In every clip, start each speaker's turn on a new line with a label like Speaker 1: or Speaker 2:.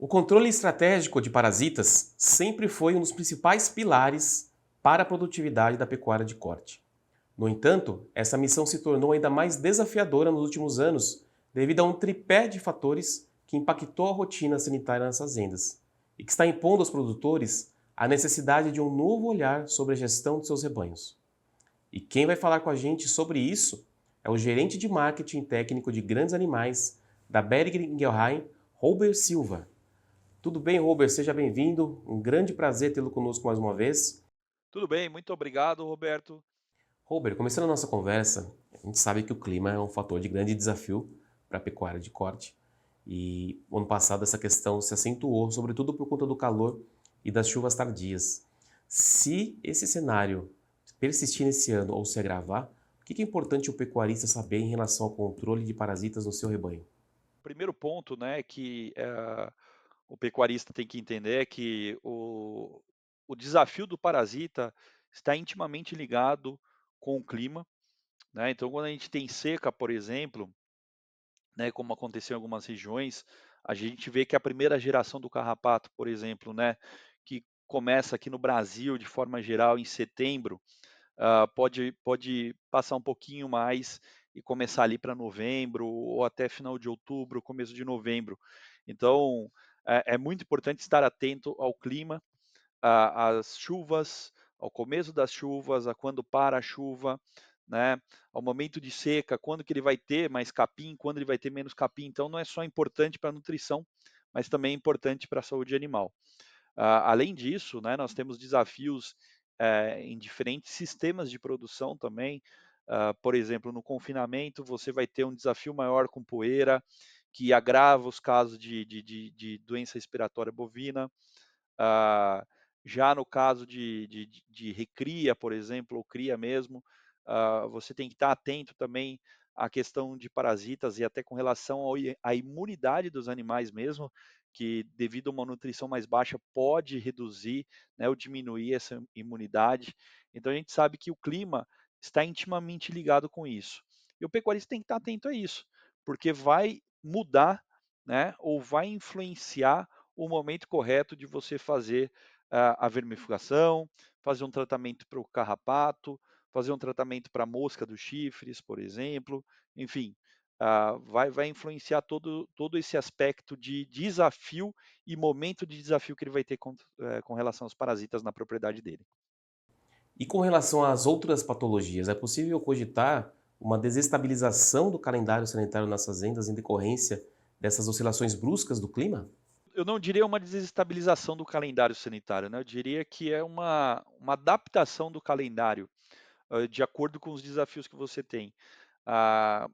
Speaker 1: O controle estratégico de parasitas sempre foi um dos principais pilares para a produtividade da pecuária de corte. No entanto, essa missão se tornou ainda mais desafiadora nos últimos anos devido a um tripé de fatores que impactou a rotina sanitária nas fazendas e que está impondo aos produtores a necessidade de um novo olhar sobre a gestão de seus rebanhos. E quem vai falar com a gente sobre isso é o gerente de marketing técnico de grandes animais da Boehringer Ingelheim, Robert Silva. Tudo bem, Robert? Seja bem-vindo. Um grande prazer tê-lo conosco mais uma vez.
Speaker 2: Tudo bem, muito obrigado, Roberto.
Speaker 1: Robert, começando a nossa conversa, a gente sabe que o clima é um fator de grande desafio para a pecuária de corte. E ano passado essa questão se acentuou, sobretudo por conta do calor e das chuvas tardias. Se esse cenário persistir nesse ano ou se agravar, o que é importante o pecuarista saber em relação ao controle de parasitas no seu rebanho?
Speaker 2: O primeiro ponto, né, que o pecuarista tem que entender é que o desafio do parasita está intimamente ligado com o clima, né? Então, quando a gente tem seca, por exemplo, né, como aconteceu em algumas regiões, a gente vê que a primeira geração do carrapato, por exemplo, né, que começa aqui no Brasil de forma geral em setembro, pode passar um pouquinho mais e começar ali para novembro ou até final de outubro, começo de novembro. Então, é muito importante estar atento ao clima, às chuvas, ao começo das chuvas, a quando para a chuva, né, ao momento de seca, quando que ele vai ter mais capim, quando ele vai ter menos capim. Então, não é só importante para a nutrição, mas também é importante para a saúde animal. Além disso, né, nós temos desafios em diferentes sistemas de produção também. Por exemplo, no confinamento, você vai ter um desafio maior com poeira, que agrava os casos de doença respiratória bovina. Ah, já no caso de recria, por exemplo, ou cria mesmo, você tem que estar atento também à questão de parasitas e até com relação à imunidade dos animais mesmo, que devido a uma nutrição mais baixa pode reduzir, né, ou diminuir essa imunidade. Então a gente sabe que o clima está intimamente ligado com isso. E o pecuarista tem que estar atento a isso, porque vai mudar, né, ou vai influenciar o momento correto de você fazer a vermifugação, fazer um tratamento para o carrapato, fazer um tratamento para a mosca dos chifres, por exemplo, enfim, vai influenciar todo esse aspecto de desafio e momento de desafio que ele vai ter com relação aos parasitas na propriedade dele.
Speaker 1: E com relação às outras patologias, é possível cogitar uma desestabilização do calendário sanitário nas fazendas em decorrência dessas oscilações bruscas do clima?
Speaker 2: Eu não diria uma desestabilização do calendário sanitário, né? Eu diria que é uma adaptação do calendário de acordo com os desafios que você tem. Ah,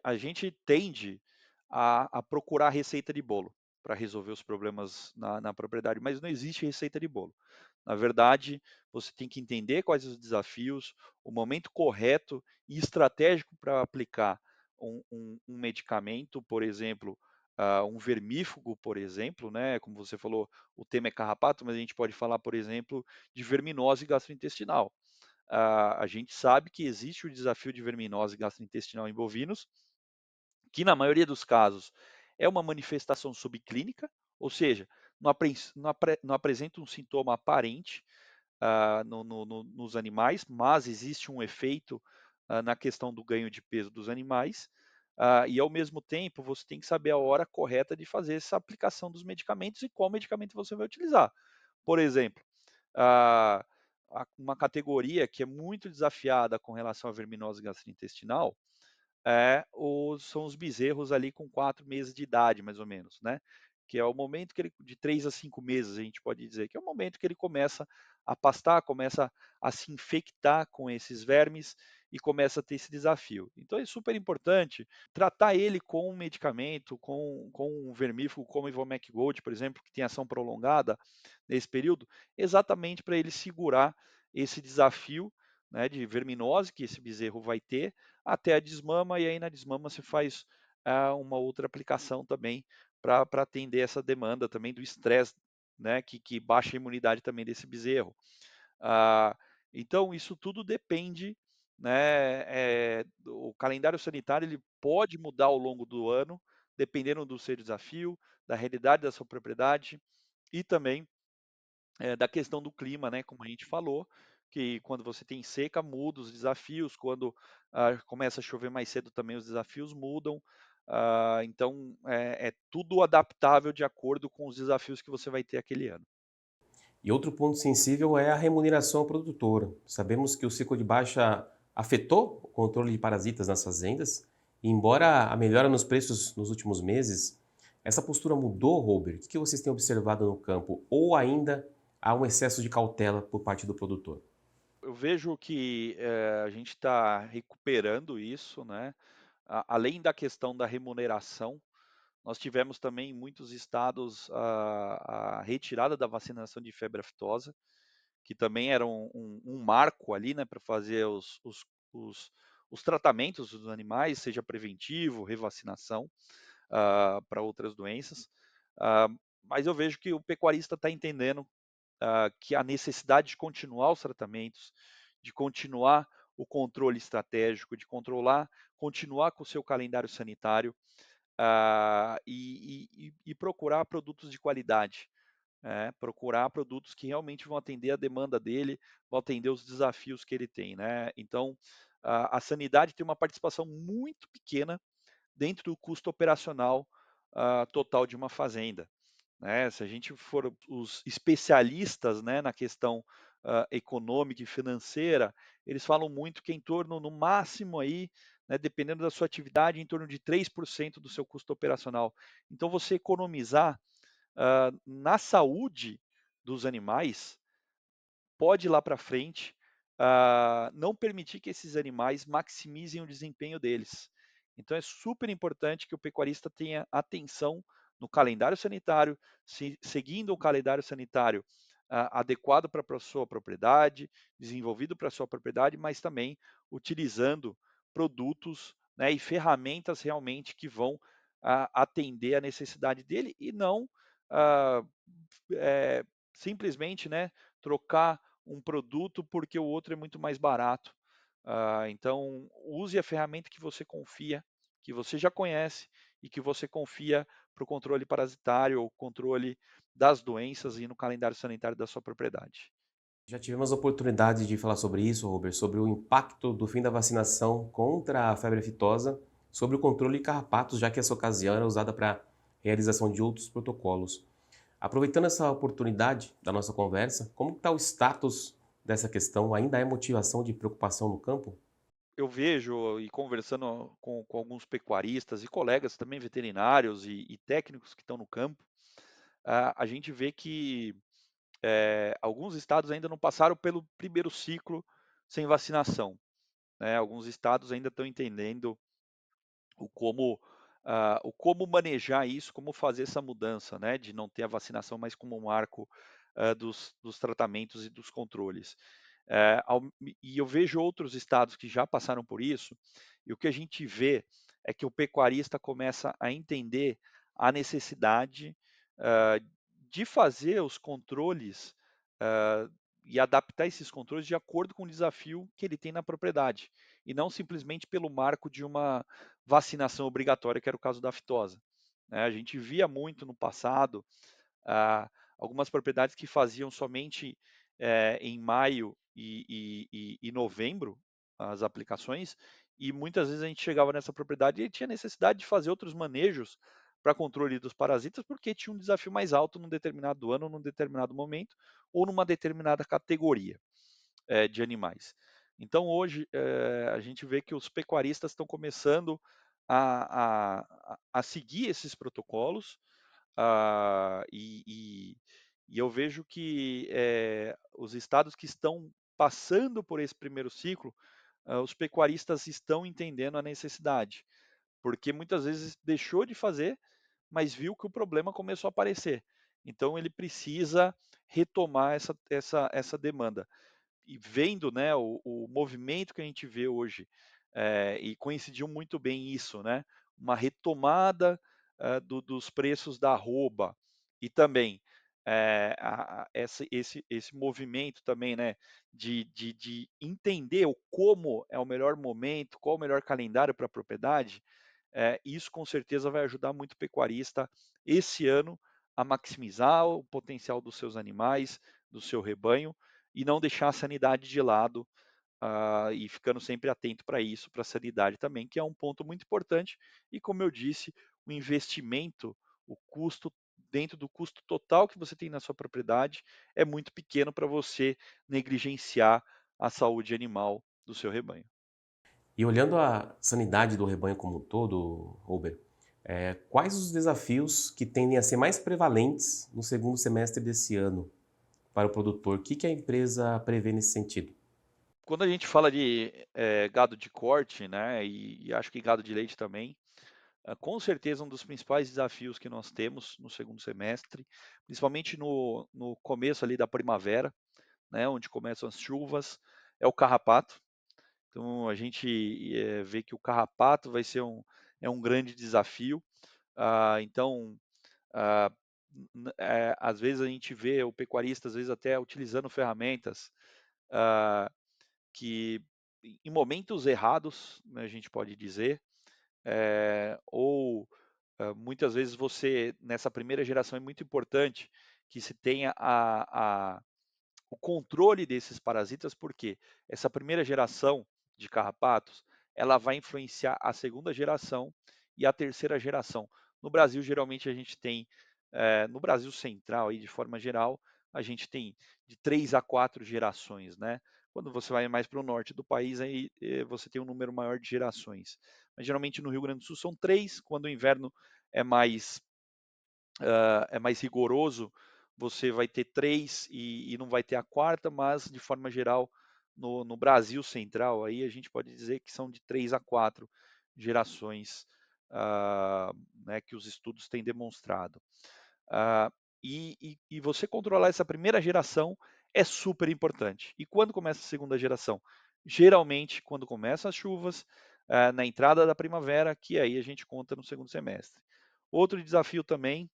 Speaker 2: a gente tende a procurar receita de bolo para resolver os problemas na propriedade, mas não existe receita de bolo. Na verdade, você tem que entender quais os desafios, o momento correto e estratégico para aplicar um medicamento, por exemplo, um vermífugo, por exemplo, né? Como você falou, o tema é carrapato, mas a gente pode falar, por exemplo, de verminose gastrointestinal. A gente sabe que existe o desafio de verminose gastrointestinal em bovinos, que na maioria dos casos é uma manifestação subclínica, ou seja, não apresenta um sintoma aparente nos animais, mas existe um efeito na questão do ganho de peso dos animais. E ao mesmo tempo, você tem que saber a hora correta de fazer essa aplicação dos medicamentos e qual medicamento você vai utilizar. Por exemplo, ah, uma categoria que é muito desafiada com relação à verminose gastrointestinal são os bezerros ali com 4 meses de idade, mais ou menos, né? Que é o momento que ele, de 3 a 5 meses, a gente pode dizer, que é o momento que ele começa a pastar, começa a se infectar com esses vermes e começa a ter esse desafio. Então é super importante tratar ele com um medicamento, com um vermífugo como o Ivomec Gold, por exemplo, que tem ação prolongada nesse período, exatamente para ele segurar esse desafio, né, de verminose que esse bezerro vai ter até a desmama, e aí na desmama se faz uma outra aplicação também para atender essa demanda também do estresse, né, que baixa a imunidade também desse bezerro. Ah, então, isso tudo depende, né, o calendário sanitário ele pode mudar ao longo do ano, dependendo do seu desafio, da realidade da sua propriedade e também da questão do clima, né, como a gente falou, que quando você tem seca muda os desafios, quando começa a chover mais cedo também os desafios mudam. Então é tudo adaptável de acordo com os desafios que você vai ter aquele ano.
Speaker 1: E outro ponto sensível é a remuneração ao produtor. Sabemos que o ciclo de baixa afetou o controle de parasitas nas fazendas, e embora a melhora nos preços nos últimos meses, essa postura mudou, Robert? O que vocês têm observado no campo? Ou ainda há um excesso de cautela por parte do produtor?
Speaker 2: Eu vejo que a gente está recuperando isso, né? Além da questão da remuneração, nós tivemos também em muitos estados a retirada da vacinação de febre aftosa, que também era um marco ali, né, para fazer os, os tratamentos dos animais, seja preventivo, revacinação para outras doenças. Ah, mas eu vejo que o pecuarista está entendendo que a necessidade de continuar os tratamentos, de continuar o controle estratégico, de controlar, continuar com o seu calendário sanitário e procurar produtos de qualidade. Procurar produtos que realmente vão atender a demanda dele, vão atender os desafios que ele tem, né? Então, a sanidade tem uma participação muito pequena dentro do custo operacional total de uma fazenda, né? Se a gente for os especialistas, né, na questão econômica e financeira, eles falam muito que é em torno, no máximo aí, né, dependendo da sua atividade, em torno de 3% do seu custo operacional. Então, você economizar na saúde dos animais pode ir lá para frente não permitir que esses animais maximizem o desempenho deles. Então é super importante que o pecuarista tenha atenção no calendário sanitário, seguindo o calendário sanitário adequado para a sua propriedade, desenvolvido para a sua propriedade, mas também utilizando produtos, né, e ferramentas realmente que vão atender a necessidade dele e não ah, simplesmente, né, trocar um produto porque o outro é muito mais barato. Então, use a ferramenta que você confia, que você já conhece e que você confia para o controle parasitário ou controle das doenças e no calendário sanitário da sua propriedade.
Speaker 1: Já tivemos a oportunidade de falar sobre isso, Robert, sobre o impacto do fim da vacinação contra a febre aftosa sobre o controle de carrapatos, já que essa ocasião era usada para realização de outros protocolos. Aproveitando essa oportunidade da nossa conversa, como está o status dessa questão? Ainda é motivação de preocupação no campo?
Speaker 2: Eu vejo e conversando com alguns pecuaristas e colegas também veterinários e técnicos que estão no campo, a gente vê que alguns estados ainda não passaram pelo primeiro ciclo sem vacinação, né? Alguns estados ainda estão entendendo o como, o como manejar isso, como fazer essa mudança, né? De não ter a vacinação mais como um marco dos tratamentos e dos controles. E eu vejo outros estados que já passaram por isso, e o que a gente vê é que o pecuarista começa a entender a necessidade ah, de fazer os controles ah, e adaptar esses controles de acordo com o desafio que ele tem na propriedade, e não simplesmente pelo marco de uma vacinação obrigatória, que era o caso da aftosa. Né? A gente via muito no passado ah, algumas propriedades que faziam somente em maio e novembro as aplicações, e muitas vezes a gente chegava nessa propriedade e tinha necessidade de fazer outros manejos para controle dos parasitas, porque tinha um desafio mais alto num determinado ano, num determinado momento, ou numa determinada categoria de animais. Então hoje a gente vê que os pecuaristas estão começando a seguir esses protocolos, ah, e, e- e eu vejo que os estados que estão passando por esse primeiro ciclo, os pecuaristas estão entendendo a necessidade, porque muitas vezes deixou de fazer, mas viu que o problema começou a aparecer. Então ele precisa retomar essa demanda. E vendo, né, o movimento que a gente vê hoje, e coincidiu muito bem isso, né, uma retomada dos preços da arroba e também esse movimento também, né, de entender o como é o melhor momento, qual o melhor calendário para a propriedade, Isso com certeza vai ajudar muito o pecuarista esse ano a maximizar o potencial dos seus animais, do seu rebanho, e não deixar a sanidade de lado, e ficando sempre atento para isso, para a sanidade também, que é um ponto muito importante. E como eu disse, o investimento, o custo, dentro do custo total que você tem na sua propriedade, é muito pequeno para você negligenciar a saúde animal do seu rebanho.
Speaker 1: E olhando a sanidade do rebanho como um todo, Robert, quais os desafios que tendem a ser mais prevalentes no segundo semestre desse ano para o produtor? O que que a empresa prevê nesse sentido?
Speaker 2: Quando a gente fala de gado de corte, né, e acho que gado de leite também, com certeza um dos principais desafios que nós temos no segundo semestre, principalmente no começo ali da primavera, né, onde começam as chuvas, é o carrapato. Então a gente vê que o carrapato vai ser um grande desafio. Então, ah, às vezes a gente vê o pecuarista, às vezes até utilizando ferramentas ah, que em momentos errados, né, a gente pode dizer, ou muitas vezes você, nessa primeira geração, é muito importante que se tenha o controle desses parasitas, porque essa primeira geração de carrapatos, ela vai influenciar a segunda geração e a terceira geração. No Brasil, geralmente a gente tem, no Brasil central, aí, de forma geral, a gente tem de 3 a 4 gerações, né? Quando você vai mais para o norte do país, aí você tem um número maior de gerações. Mas geralmente no Rio Grande do Sul são 3, quando o inverno é mais mais rigoroso, você vai ter 3 e não vai ter a quarta, mas de forma geral, no Brasil central, aí a gente pode dizer que são de 3 a 4 gerações, né, que os estudos têm demonstrado. Ah, e você controlar essa primeira geração é super importante. E quando começa a segunda geração? Geralmente, quando começam as chuvas, na entrada da primavera, que aí a gente conta no segundo semestre. Outro desafio também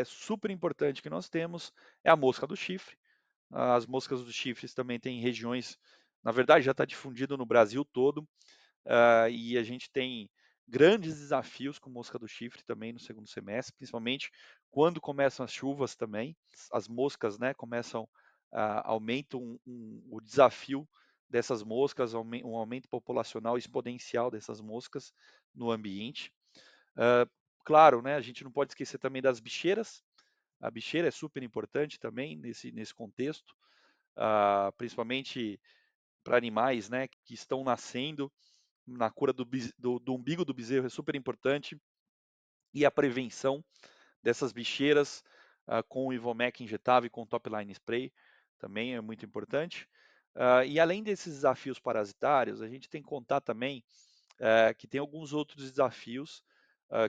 Speaker 2: super importante que nós temos é a mosca do chifre. As moscas dos chifres também têm regiões, na verdade já está difundido no Brasil todo, e a gente tem grandes desafios com mosca do chifre também no segundo semestre, principalmente quando começam as chuvas também. As moscas, né, começam, aumentam o desafio dessas moscas, um aumento populacional exponencial dessas moscas no ambiente. Ah, claro, né, a gente não pode esquecer também das bicheiras. A bicheira é super importante também nesse contexto, principalmente para animais, né, que estão nascendo. Na cura do umbigo do bezerro é super importante. E a prevenção dessas bicheiras com o Ivomec injetável e com o Top Line Spray também é muito importante. E além desses desafios parasitários, a gente tem que contar também que tem alguns outros desafios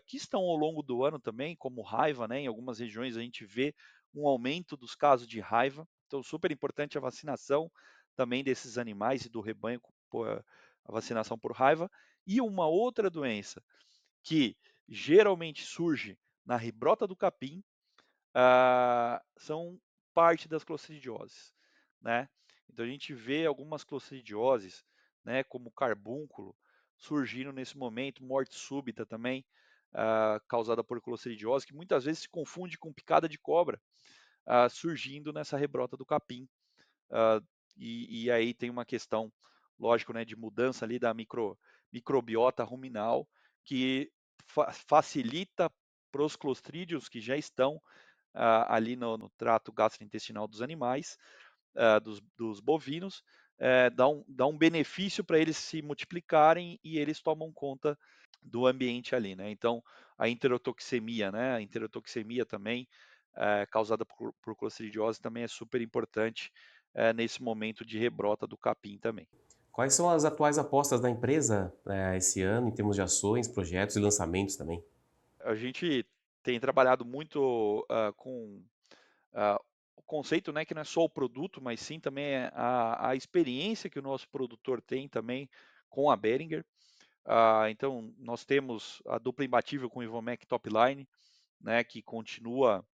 Speaker 2: que estão ao longo do ano também, como raiva, né? Em algumas regiões a gente vê um aumento dos casos de raiva, então super importante a vacinação também desses animais e do rebanho, a vacinação por raiva. E uma outra doença que geralmente surge na rebrota do capim, são parte das clostridioses, né? Então a gente vê algumas clostridioses, né, como carbúnculo, surgindo nesse momento, morte súbita também, causada por clostridiose, que muitas vezes se confunde com picada de cobra, surgindo nessa rebrota do capim. Ah, e aí tem uma questão, lógico, né, de mudança ali da microbiota ruminal, que facilita para os clostrídeos que já estão ali no trato gastrointestinal dos animais, dos bovinos, dá um benefício para eles se multiplicarem e eles tomam conta do ambiente ali, né? Então, a enterotoxemia, né? A enterotoxemia também, causada por clostridiose, também é super importante nesse momento de rebrota do capim também.
Speaker 1: Quais são as atuais apostas da empresa, esse ano, em termos de ações, projetos e lançamentos também?
Speaker 2: A gente tem trabalhado muito com o conceito, né, que não é só o produto, mas sim também a experiência que o nosso produtor tem também com a Behringer. Então, nós temos a dupla imbatível com o Ivomec Topline, né, que continua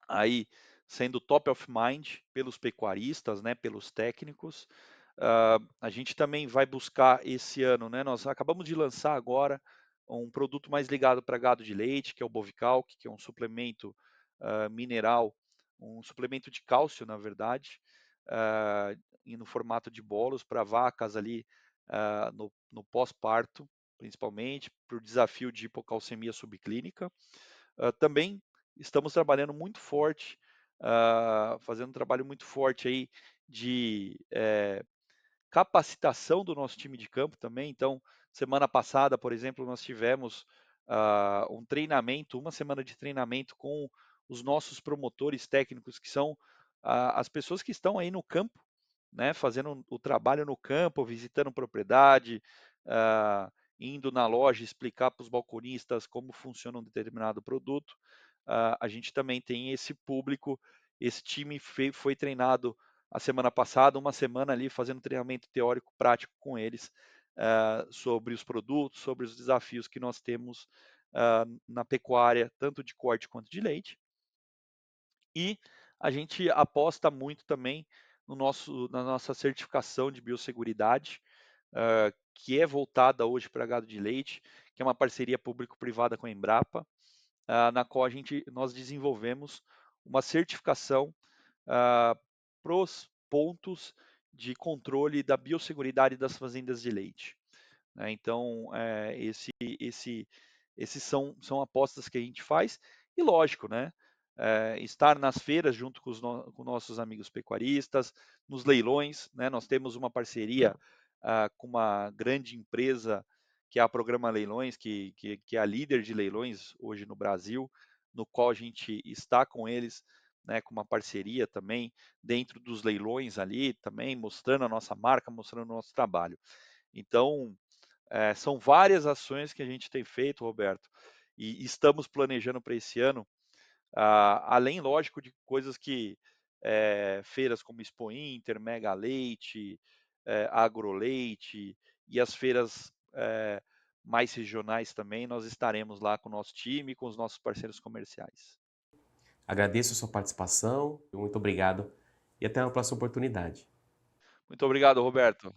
Speaker 2: aí sendo top of mind pelos pecuaristas, né, pelos técnicos. A gente também vai buscar esse ano, né, nós acabamos de lançar agora um produto mais ligado para gado de leite, que é o Bovicalc, que é um suplemento mineral, um suplemento de cálcio, na verdade, ah, e no formato de bolos para vacas ali no pós-parto, principalmente, para o desafio de hipocalcemia subclínica. Também estamos trabalhando muito forte, fazendo um trabalho muito forte aí de capacitação do nosso time de campo também. Então, semana passada, por exemplo, nós tivemos um treinamento, uma semana de treinamento com os nossos promotores técnicos, que são as pessoas que estão aí no campo, né, fazendo o trabalho no campo, visitando propriedade, indo na loja explicar para os balconistas como funciona um determinado produto. A gente também tem esse público, esse time foi treinado a semana passada, uma semana ali fazendo treinamento teórico prático com eles sobre os produtos, sobre os desafios que nós temos na pecuária, tanto de corte quanto de leite. E a gente aposta muito também na nossa certificação de biosseguridade, que é voltada hoje para gado de leite, que é uma parceria público-privada com a Embrapa, na qual nós desenvolvemos uma certificação para os pontos de controle da biosseguridade das fazendas de leite. Né? Então, esses são apostas que a gente faz, e lógico, né? Estar nas feiras junto com nossos amigos pecuaristas, nos leilões, né? Nós temos uma parceria com uma grande empresa que é a Programa Leilões, que é a líder de leilões hoje no Brasil, no qual a gente está com eles, né, com uma parceria também dentro dos leilões ali, também mostrando a nossa marca, mostrando o nosso trabalho. Então, são várias ações que a gente tem feito, Roberto, e estamos planejando para esse ano, além, lógico, de coisas que feiras como Expo Inter, Mega Leite, Agroleite e as feiras mais regionais também, nós estaremos lá com o nosso time, com os nossos parceiros comerciais.
Speaker 1: Agradeço a sua participação, muito obrigado e até uma próxima oportunidade.
Speaker 2: Muito obrigado, Roberto.